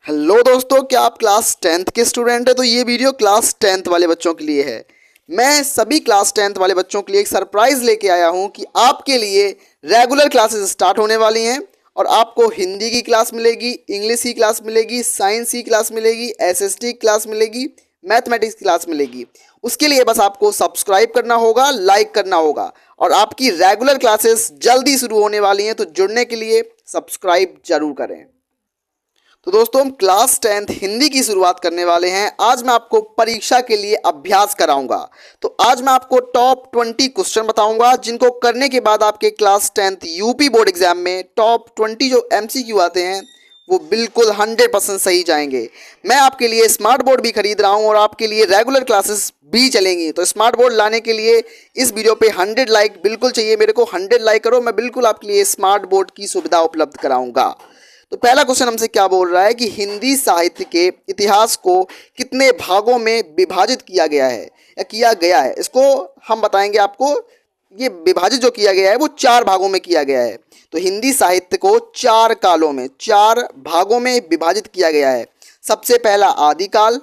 Hello दोस्तों, क्या आप क्लास 10th के स्टूडेंट हैं? तो ये वीडियो क्लास 10th वाले बच्चों के लिए है। मैं सभी क्लास 10th वाले बच्चों के लिए एक सरप्राइज लेके आया हूँ कि आपके लिए रेगुलर क्लासेस स्टार्ट होने वाली हैं और आपको हिंदी की क्लास मिलेगी, इंग्लिश की क्लास मिलेगी, साइंस की क्लास मिलेगी, एसएसटी क्लास मिलेगी, मैथमेटिक्स की क्लास मिलेगी। उसके लिए बस आपको सब्सक्राइब करना होगा, लाइक करना होगा और आपकी रेगुलर क्लासेस जल्दी शुरू होने वाली हैं, तो जुड़ने के लिए सब्सक्राइब जरूर करें। तो दोस्तों, हम क्लास 10th हिंदी की शुरुआत करने वाले हैं। आज मैं आपको परीक्षा के लिए अभ्यास कराऊंगा। तो आज मैं आपको टॉप 20 क्वेश्चन बताऊंगा जिनको करने के बाद आपके class 10th UP board exam में टॉप 20 जो एमसीक्यू आते हैं वो बिल्कुल 100% सही जाएंगे। मैं आपके लिए स्मार्ट बोर्ड भी खरीद रहा हूं और आपके लिए रेगुलर क्लासेस भी चलेंगी। तो स्मार्ट बोर्ड लाने के लिए इस वीडियो पे 100 लाइक बिल्कुल चाहिए। मेरे को 100 लाइक करो, मैं बिल्कुल आपके लिए स्मार्ट बोर्ड की सुविधा उपलब्ध कराऊंगा। तो पहला क्वेश्चन हमसे क्या बोल रहा है कि हिंदी साहित्य के इतिहास को कितने भागों में विभाजित किया गया है या किया गया है। इसको हम बताएंगे आपको। ये विभाजित जो किया गया है वो 4 भागों में किया गया है। तो हिंदी साहित्य को 4 कालों में, 4 भागों में विभाजित किया गया है। सबसे पहला आदिकाल,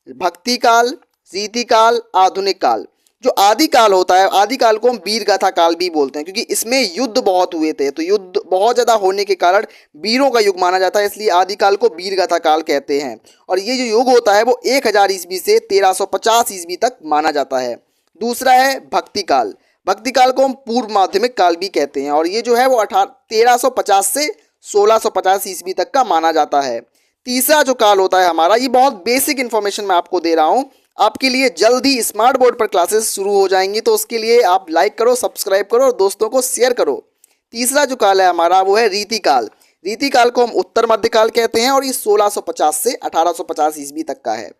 भक्ति काल, रीति काल, आधुनिक काल। जो आदि काल होता है, आदि काल को हम वीर गाथा काल भी बोलते हैं, क्योंकि इसमें युद्ध बहुत हुए थे। तो युद्ध बहुत ज़्यादा होने के कारण वीरों का युग माना जाता है, इसलिए आदि काल को वीर गाथा काल कहते हैं। और ये जो युग होता है वो 1000 ईस्वी से 1350 ईस्वी तक माना जाता है। दूसरा है भक्ति काल। भक्ति काल को हम पूर्व माध्यमिक काल भी कहते हैं और ये जो है वो 1350 से 1650 ईस्वी तक का माना जाता है। तीसरा जो काल होता है हमारा, ये बहुत बेसिक इन्फॉर्मेशन मैं आपको दे रहा हूँ। आपके लिए जल्दी स्मार्ट बोर्ड पर क्लासेस शुरू हो जाएंगी, तो उसके लिए आप लाइक करो, सब्सक्राइब करो और दोस्तों को शेयर करो। तीसरा जो काल है हमारा वो है रीति काल। रीति काल को हम उत्तर मध्यकाल कहते हैं और ये 1650 से 1850 ईस्वी तक का है।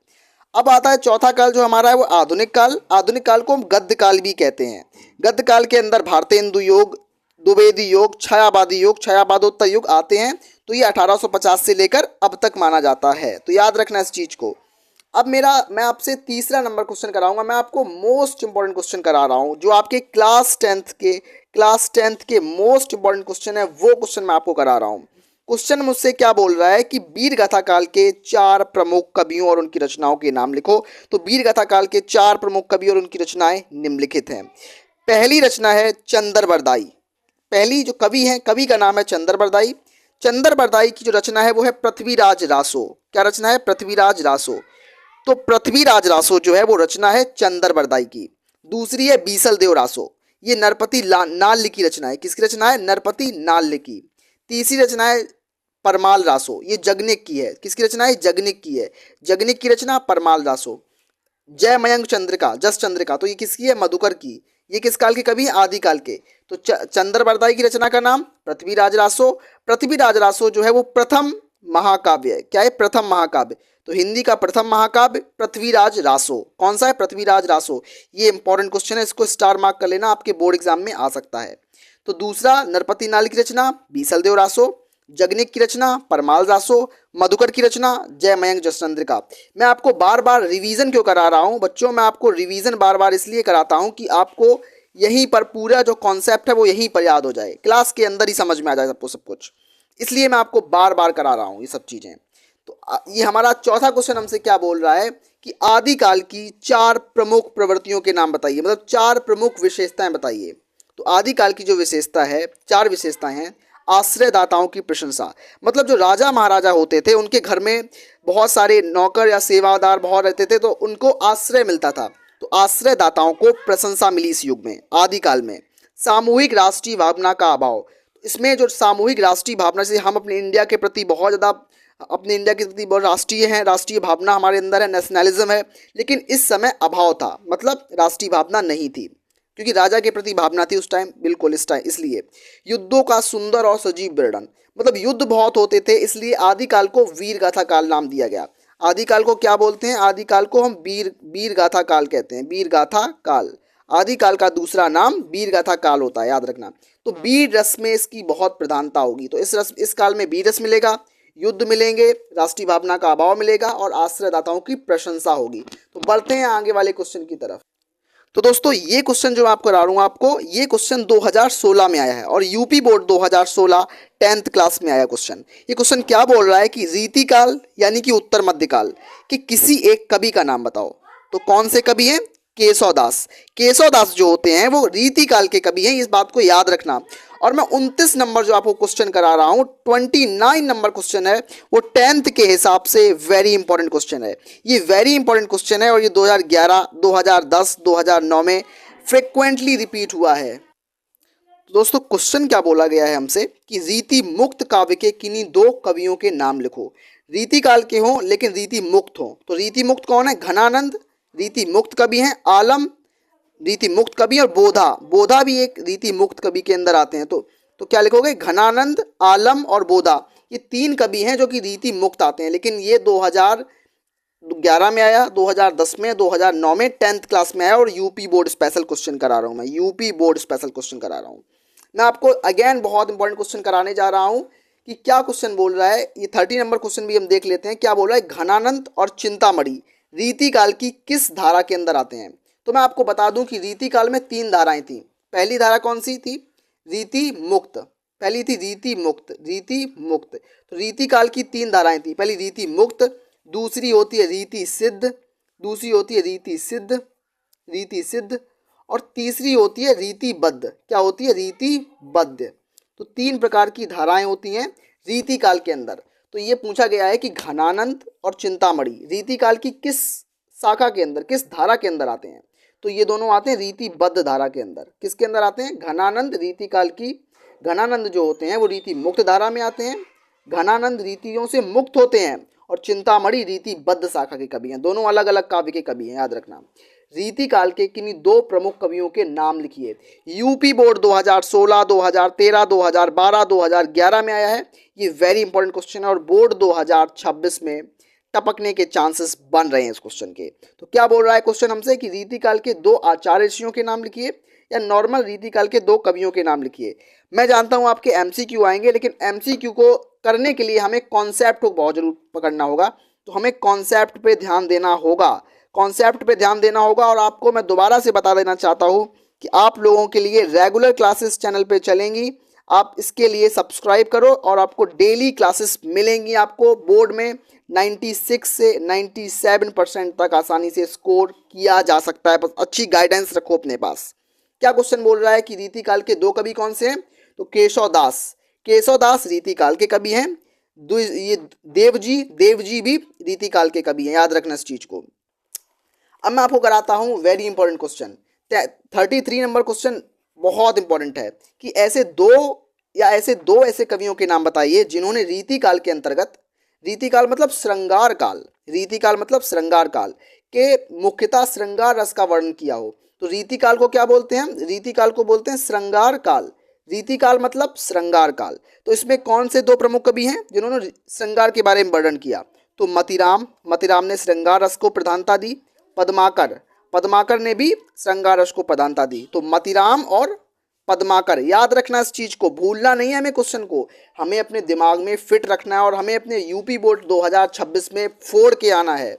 अब आता है चौथा काल जो हमारा है वो आधुनिक काल। आधुनिक काल को हम गद्य काल भी कहते हैं। गद्य काल के अंदर भारतेंदु योग, द्विवेदी योग, छायावादी योग, छायावादोत्तर युग आते हैं। तो ये 1850 से लेकर अब तक माना जाता है, तो याद रखना इस चीज को। अब मैं आपसे तीसरा नंबर क्वेश्चन कराऊंगा। मैं आपको मोस्ट इंपॉर्टेंट क्वेश्चन करा रहा हूं, जो आपके क्लास टेंथ के मोस्ट इंपॉर्टेंट क्वेश्चन है, वो क्वेश्चन मैं आपको करा रहा हूं। क्वेश्चन मुझसे क्या बोल रहा है कि वीर गाथा काल के 4 प्रमुख कवियों और उनकी रचनाओं के नाम लिखो। तो वीर गाथा काल के 4 प्रमुख कवि और उनकी रचनाएं निम्नलिखित हैं। पहली रचना है चंदर बरदाई। पहली जो कवि है, कवि का नाम है चंदर बरदाई। चंदर बरदाई की जो रचना है वो है पृथ्वीराज रासो। क्या रचना है? पृथ्वीराज रासो। तो पृथ्वीराज रासो जो है वो रचना है चंदर बरदाई की। दूसरी है बीसल देव रासो। ये नरपति नाल्य की रचना है। किसकी रचना है? नरपति नाल्य की। तीसरी रचना है परमाल रासो। ये जगनिक की है। किसकी रचना है? जगनिक की है। जगनिक की रचना परमाल रासो। जय मयंक चंद्रिका, जस चंद्रिका, तो ये किसकी है? मधुकर की। ये किस काल के कवि हैं? आदि काल के। तो चंद्र बरदाई की रचना का नाम पृथ्वीराज रासो। पृथ्वीराज रासो जो है वो प्रथम महाकाव्य है। क्या है? प्रथम महाकाव्य। तो हिंदी का प्रथम महाकाव्य पृथ्वीराज रासो। कौन सा है? पृथ्वीराज रासो। ये इंपॉर्टेंट क्वेश्चन है, इसको स्टार मार्क कर लेना, आपके बोर्ड एग्जाम में आ सकता है। तो दूसरा नरपति नाल की रचना बीसल देव रासो, जगनिक की रचना परमाल रासो, मधुकर की रचना जय मयंक जसचंद्रिका। मैं आपको बार बार रिवीजन क्यों करा रहा हूं बच्चों? मैं आपको रिवीजन बार बार इसलिए कराता हूं कि आपको यहीं पर पूरा जो कॉन्सेप्ट है वो यहीं पर याद हो जाए, क्लास के अंदर ही समझ में आ जाए सबको सब कुछ। इसलिए मैं आपको बार बार करा रहा हूं ये सब चीजें। तो ये हमारा चौथा क्वेश्चन हमसे क्या बोल रहा है कि आदिकाल की 4 प्रमुख प्रवृत्तियों के नाम बताइए, मतलब 4 प्रमुख विशेषताएं बताइए। तो आदिकाल की जो विशेषता है, 4 विशेषताएं हैं। आश्रयदाताओं की प्रशंसा, मतलब जो राजा महाराजा होते थे उनके घर में बहुत सारे नौकर या सेवादार बहुत रहते थे, तो उनको आश्रय मिलता था। तो आश्रयदाताओं को प्रशंसा मिली इस युग में, आदिकाल में। सामूहिक राष्ट्रीय भावना का अभाव, इसमें जो सामूहिक राष्ट्रीय भावना से हम अपने इंडिया के प्रति बहुत ज़्यादा, अपने इंडिया के प्रति बहुत राष्ट्रीय हैं, राष्ट्रीय भावना हमारे अंदर है, नेशनलिज्म है, लेकिन इस समय अभाव था, मतलब राष्ट्रीय भावना नहीं थी, क्योंकि राजा के प्रति भावना थी उस टाइम, बिल्कुल इस टाइम। इसलिए युद्धों का सुंदर और सजीव वर्णन, मतलब युद्ध बहुत होते थे, इसलिए आदिकाल को वीर गाथा काल नाम दिया गया। आदिकाल को क्या बोलते हैं? आदिकाल को हम वीर गाथा काल कहते हैं। वीर गाथा काल, आदिकाल का दूसरा नाम वीर गाथा काल होता है, याद रखना। तो वीर रस में इसकी बहुत प्रधानता होगी। तो इस काल में वीर रस मिलेगा, युद्ध मिलेंगे, राष्ट्रीय भावना का अभाव मिलेगा और आश्रयदाताओं की प्रशंसा होगी। तो बढ़ते हैं आगे वाले क्वेश्चन की तरफ। तो दोस्तों ये क्वेश्चन जो मैं आपको करा रहा हूँ आपको, ये क्वेश्चन 2016 में आया है और यूपी बोर्ड 2016 10th क्लास में आया क्वेश्चन। ये क्वेश्चन क्या बोल रहा है कि रीतिकाल यानी कि उत्तर मध्यकाल कि किसी एक कवि का नाम बताओ। तो कौन से कवि हैं? केशवदास। केशवदास जो होते हैं वो रीतिकाल के कवि हैं, इस बात को याद रखना। और मैं 29 नंबर जो आपको क्वेश्चन करा रहा हूँ, 29 नंबर क्वेश्चन है, वो 10th के हिसाब से वेरी इंपॉर्टेंट क्वेश्चन है। ये वेरी इंपॉर्टेंट क्वेश्चन है और ये 2011, 2010, 2009 में फ्रिक्वेंटली रिपीट हुआ है। तो दोस्तों क्वेश्चन क्या बोला गया है हमसे कि रीति मुक्त काव्य के किन्हीं दो कवियों के नाम लिखो। रीति काल के हों लेकिन रीति मुक्त हों। तो रीति मुक्त कौन है? घनानंद रीति मुक्त कवि हैं, आलम रीति मुक्त कवि और बोधा, बोधा भी एक रीति मुक्त कवि के अंदर आते हैं। तो क्या लिखोगे? घनानंद, आलम और बोधा, ये तीन कवि हैं जो कि रीति मुक्त आते हैं। लेकिन ये 2011 में आया, 2010 में, 2009 में 10th क्लास में आया और यूपी बोर्ड स्पेशल क्वेश्चन करा रहा हूँ मैं, यूपी बोर्ड स्पेशल क्वेश्चन करा रहा हूँ मैं आपको। अगेन बहुत इंपॉर्टेंट क्वेश्चन कराने जा रहा हूँ कि क्या क्वेश्चन बोल रहा है। ये 30 नंबर क्वेश्चन भी हम देख लेते हैं। क्या बोल रहा है? घनानंद और चिंतामणि रीति काल की किस धारा के अंदर आते हैं। तो मैं आपको बता दूं कि रीति काल में 3 धाराएं थी। पहली धारा कौन सी थी? रीति मुक्त। पहली थी रीति मुक्त, रीति मुक्त। तो रीति काल की 3 धाराएं थी। पहली रीति मुक्त, दूसरी होती है रीति सिद्ध, दूसरी होती है रीति सिद्ध, रीति सिद्ध, और तीसरी होती है रीतिबद्ध। क्या होती है? रीतिबद्ध। तो 3 प्रकार की धाराएं होती हैं रीति काल के अंदर। तो ये पूछा गया है कि घनानंद और चिंतामणि रीति काल की किस शाखा के अंदर, किस धारा के अंदर आते हैं। तो ये दोनों आते हैं रीतिबद्ध धारा के अंदर। किसके अंदर आते हैं? घनानंद रीति काल की, घनानंद जो होते हैं वो रीति मुक्त धारा में आते हैं। घनानंद रीतियों से मुक्त होते हैं और चिंतामणि रीतिबद्ध शाखा के कवि हैं। दोनों अलग अलग काव्य के कवि हैं, याद रखना। रीति काल के किन्हीं 2 प्रमुख कवियों के नाम लिखिए। यूपी बोर्ड 2016, 2013, 2012, 2011 में आया है। ये वेरी इंपॉर्टेंट क्वेश्चन है और बोर्ड 2026 में टपकने के चांसेस बन रहे हैं इस क्वेश्चन के। तो क्या बोल रहा है क्वेश्चन हमसे कि रीति काल के 2 आचार्य ऋषियों के नाम लिखिए या नॉर्मल रीति काल के 2 कवियों के नाम लिखिए। मैं जानता हूं आपके एमसीक्यू आएंगे, लेकिन एमसीक्यू को करने के लिए हमें कॉन्सेप्ट को बहुत जरूर पकड़ना होगा। तो हमें कॉन्सेप्ट पे ध्यान देना होगा, कॉन्सेप्ट पे ध्यान देना होगा। और आपको मैं दोबारा से बता देना चाहता हूँ कि आप लोगों के लिए रेगुलर क्लासेस चैनल पे चलेंगी। आप इसके लिए सब्सक्राइब करो और आपको डेली क्लासेस मिलेंगी। आपको बोर्ड में 96 से 97% तक आसानी से स्कोर किया जा सकता है, बस अच्छी गाइडेंस रखो अपने पास। क्या क्वेश्चन बोल रहा है कि रीति काल के 2 कवि कौन से हैं? तो केशवदास, केशवदास रीति काल के कवि हैं। ये देवजी भी रीति काल के कवि हैं, याद रखना इस चीज को। अब मैं आपको कराता हूं very important question, 33 number question बहुत इंपॉर्टेंट है कि ऐसे दो ऐसे कवियों के नाम बताइए जिन्होंने रीति काल के अंतर्गत, रीति काल मतलब श्रृंगार काल, रीति काल मतलब श्रृंगार काल के मुख्यतः श्रृंगार रस का वर्णन किया हो। तो रीति काल को क्या बोलते हैं? रीति काल को बोलते हैं श्रृंगार काल। रीति काल मतलब श्रृंगार काल। तो इसमें कौन से 2 प्रमुख कवि हैं जिन्होंने श्रृंगार के बारे में वर्णन किया? तो मतिराम ने श्रृंगार रस को प्रधानता दी। पद्माकर ने भी श्रृंगार रस को प्रधानता दी। तो मतिराम और पद्माकर, याद रखना इस चीज को, भूलना नहीं है हमें। क्वेश्चन को हमें अपने दिमाग में फिट रखना है और हमें अपने यूपी बोर्ड 2026 में फोड़ के आना है।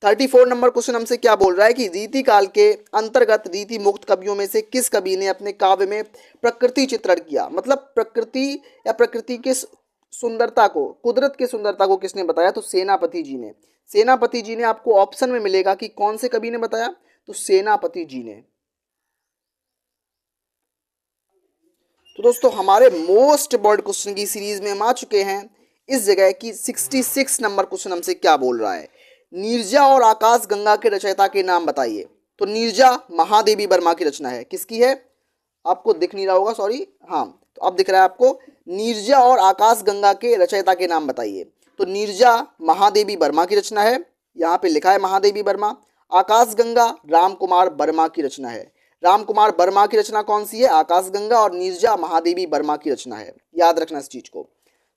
34 नंबर क्वेश्चन हमसे क्या बोल रहा है कि रीति काल के अंतर्गत रीति मुक्त कवियों में से किस कवि ने अपने काव्य में प्रकृति चित्रण किया। मतलब प्रकृति या प्रकृति के सुंदरता को, कुदरत की सुंदरता को किसने बताया? तो सेनापति जी ने। सेनापति जी ने आपको ऑप्शन में मिलेगा कि कौन से कवि ने बताया? तो सेनापति जी ने। तो दोस्तों हमारे मोस्ट इंपॉर्टेंट क्वेश्चन की सीरीज में हम आ चुके हैं इस जगह की 66 नंबर क्वेश्चन हमसे क्या बोल रहा है? नीरजा और आकाश गंगा के रचयिता के नाम बताइए। तो नीरजा महादेवी वर्मा की रचना है। किसकी है? आपको दिख नहीं रहा होगा, सॉरी, हाँ तो अब दिख रहा है आपको। नीरजा और आकाश गंगा के रचयिता के नाम बताइए। तो नीरजा महादेवी वर्मा की रचना है, यहाँ पे लिखा है महादेवी वर्मा। आकाश गंगा राम कुमार वर्मा की रचना है। राम कुमार वर्मा की रचना कौन सी है? आकाश गंगा। और नीरजा महादेवी वर्मा की रचना है, याद रखना इस चीज को।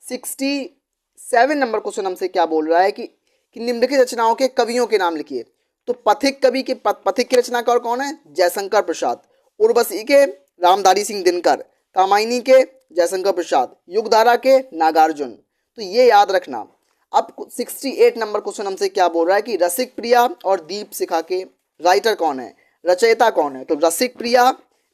67 नंबर क्वेश्चन हमसे क्या बोल रहा है कि निम्नलिखित रचनाओं के कवियों के नाम लिखिए। तो पथिक कवि के पथिक की रचनाकार कौन है? जयशंकर प्रसाद। उर्वशी के रामधारी सिंह दिनकर। कामायनी के जयशंकर प्रसाद। युगधारा के नागार्जुन। तो ये याद रखना। अब 68 नंबर क्वेश्चन हमसे क्या बोल रहा है कि रसिक प्रिया और दीप शिखा के राइटर कौन है? रचयिता कौन है? तो रसिक प्रिया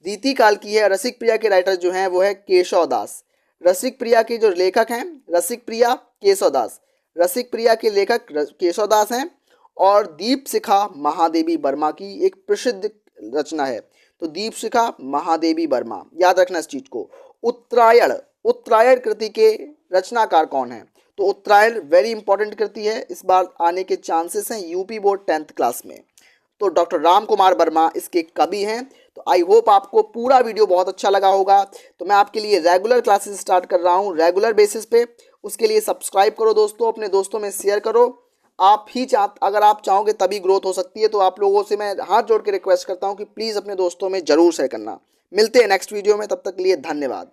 रीति काल की है। रसिक प्रिया के राइटर जो हैं वो है केशव दास। रसिक प्रिया के जो लेखक हैं रसिक प्रिया केशव दास। रसिक प्रिया के लेखक केशव दास हैं। और दीपशिखा महादेवी वर्मा की एक प्रसिद्ध रचना है। तो दीपशिखा महादेवी वर्मा, याद रखना इस चीज को। उत्तरायण, उत्तरायण कृति के रचनाकार कौन है? तो उत्तरायण वेरी इंपॉर्टेंट कृति है, इस बार आने के चांसेस हैं यूपी बोर्ड 10th क्लास में। तो डॉक्टर राम कुमार वर्मा इसके कवि हैं। तो आई होप आपको पूरा वीडियो बहुत अच्छा लगा होगा। तो मैं आपके लिए रेगुलर क्लासेस स्टार्ट कर रहा हूँ रेगुलर बेसिस पे, उसके लिए सब्सक्राइब करो दोस्तों, अपने दोस्तों में शेयर करो। अगर आप चाहोगे तभी ग्रोथ हो सकती है। तो आप लोगों से मैं हाथ जोड़ के रिक्वेस्ट करता हूँ कि प्लीज़ अपने दोस्तों में जरूर शेयर करना। मिलते हैं नेक्स्ट वीडियो में, तब तक के लिए धन्यवाद।